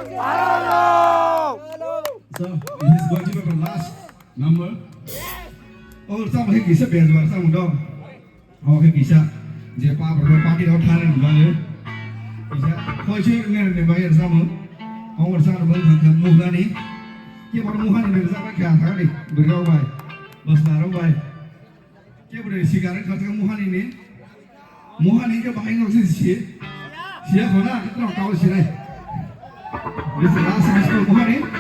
So this is going to be the last number. Oh, some hay kisa best var some dog. Oh, hay kisa. Je pa bro party out thanen bale. Kisa. Khoi che nge ne bayar sama. Oh, var sama bang thang muha ni. Ke bar muha ni ne sa ba kya tha ni. Berau bai. Bas na rau bai. Ke bar sigaret kha muha ni. Muha ni ke bai ngok si si. Sia khona ke tro kau si này. This is the last semester muha ni.